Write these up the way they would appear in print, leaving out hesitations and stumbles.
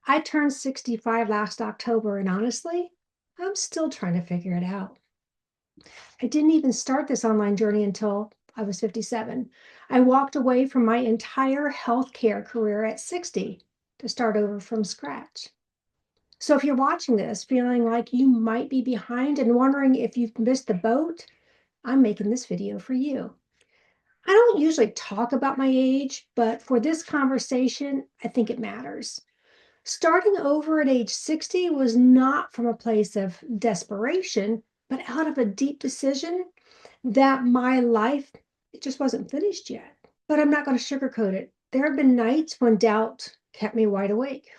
I turned 65 last October, and honestly, I'm still trying to figure it out. I didn't even start this online journey until I was 57. I walked away from my entire healthcare career at 60 to start over from scratch. So if you're watching this feeling like you might be behind and wondering if you've missed the boat, I'm making this video for you. I don't usually talk about my age, but for this conversation, I think it matters. Starting over at age 60 was not from a place of desperation, but out of a deep decision that my life it just wasn't finished yet. But I'm not going to sugarcoat it. There have been nights when doubt kept me wide awake.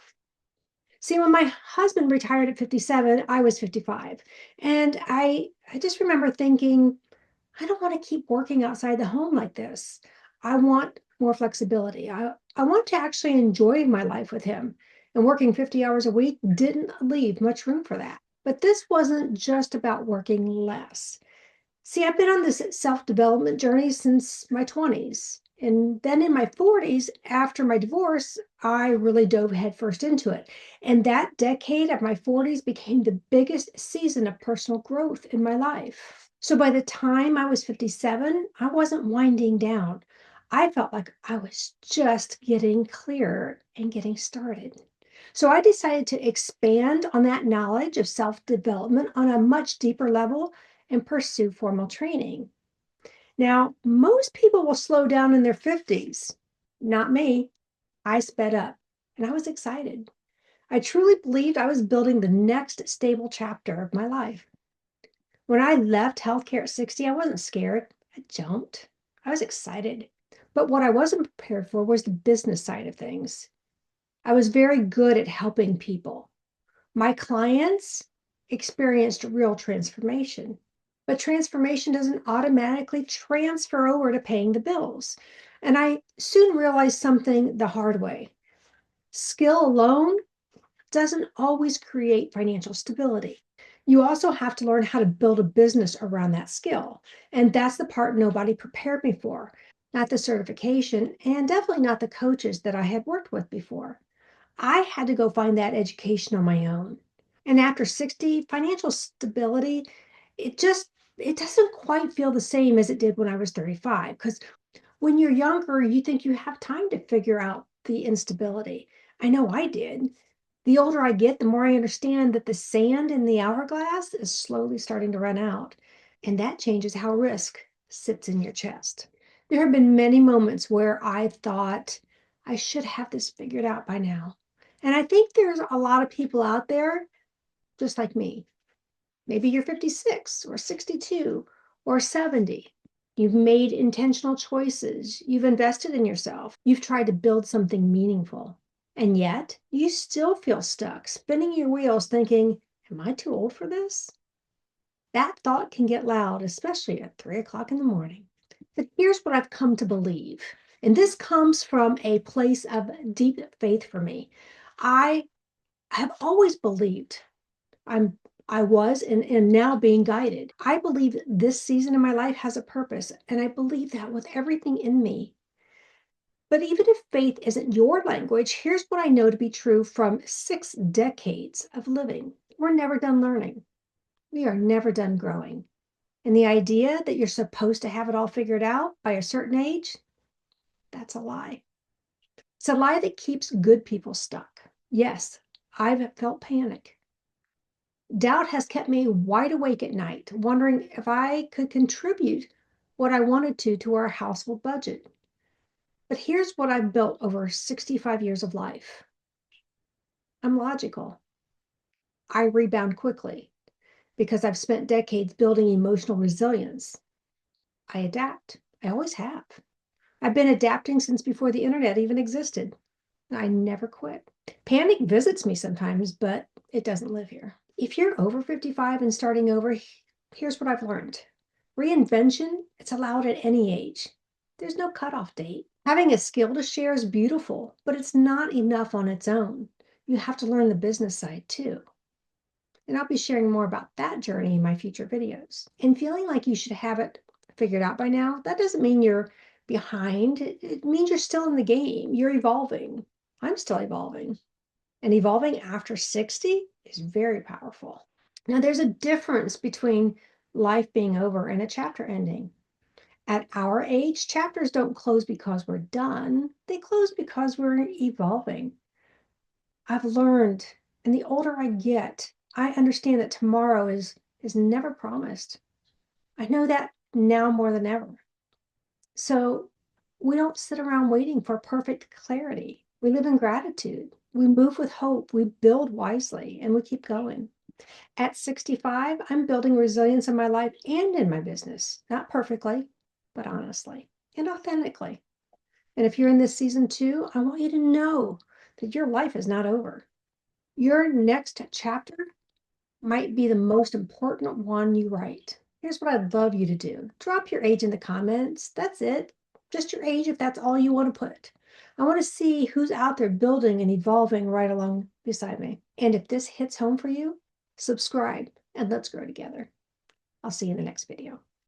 See, when my husband retired at 57, I was 55. And I just remember thinking, I don't want to keep working outside the home like this. I want more flexibility. I want to actually enjoy my life with him. And working 50 hours a week didn't leave much room for that. But this wasn't just about working less. See, I've been on this self-development journey since my 20s. And then in my 40s, after my divorce, I really dove headfirst into it. And that decade of my 40s became the biggest season of personal growth in my life. So by the time I was 57, I wasn't winding down. I felt like I was just getting clearer and getting started. So I decided to expand on that knowledge of self-development on a much deeper level and pursue formal training. Now, most people will slow down in their 50s. Not me. I sped up and I was excited. I truly believed I was building the next stable chapter of my life. When I left healthcare at 60, I wasn't scared. I jumped. I was excited. But what I wasn't prepared for was the business side of things. I was very good at helping people. My clients experienced real transformation. But transformation doesn't automatically transfer over to paying the bills. And I soon realized something the hard way. Skill alone doesn't always create financial stability. You also have to learn how to build a business around that skill. And that's the part nobody prepared me for. Not the certification, and definitely not the coaches that I had worked with before. I had to go find that education on my own. And after 60, financial stability, it just it doesn't quite feel the same as it did when I was 35. Because when you're younger, you think you have time to figure out the instability. I know I did. The older I get, the more I understand that the sand in the hourglass is slowly starting to run out. And that changes how risk sits in your chest. There have been many moments where I've thought I should have this figured out by now. And I think there's a lot of people out there just like me. Maybe you're 56 or 62 or 70. You've made intentional choices. You've invested in yourself. You've tried to build something meaningful. And yet you still feel stuck, spinning your wheels thinking, am I too old for this? That thought can get loud, especially at 3 o'clock in the morning. But here's what I've come to believe. And this comes from a place of deep faith for me. I have always believed I was and am now being guided. I believe this season in my life has a purpose, and I believe that with everything in me. But even if faith isn't your language, here's what I know to be true from 6 decades of living. We're never done learning. We are never done growing. And the idea that you're supposed to have it all figured out by a certain age, that's a lie. It's a lie that keeps good people stuck. Yes, I've felt panic. Doubt has kept me wide awake at night, wondering if I could contribute what I wanted to our household budget. But here's what I've built over 65 years of life. I'm logical. I rebound quickly because I've spent decades building emotional resilience. I adapt. I always have. I've been adapting since before the internet even existed. I never quit. Panic visits me sometimes, but it doesn't live here. If you're over 55 and starting over, here's what I've learned. Reinvention, it's allowed at any age. There's no cutoff date. Having a skill to share is beautiful, but it's not enough on its own. You have to learn the business side too. And I'll be sharing more about that journey in my future videos. And feeling like you should have it figured out by now, that doesn't mean you're behind. It means you're still in the game. You're evolving. I'm still evolving. And evolving after 60 is very powerful. Now, there's a difference between life being over and a chapter ending. At our age, chapters don't close because we're done. They close because we're evolving. I've learned, and the older I get, I understand that tomorrow is never promised. I know that now more than ever. So we don't sit around waiting for perfect clarity. We live in gratitude. We move with hope. We build wisely, and we keep going. At 65, I'm building resilience in my life and in my business, not perfectly, but honestly and authentically. And if you're in this season too, I want you to know that your life is not over. Your next chapter might be the most important one you write. Here's what I'd love you to do. Drop your age in the comments. That's it. Just your age if that's all you want to put. I want to see who's out there building and evolving right along beside me. And if this hits home for you, subscribe and let's grow together. I'll see you in the next video.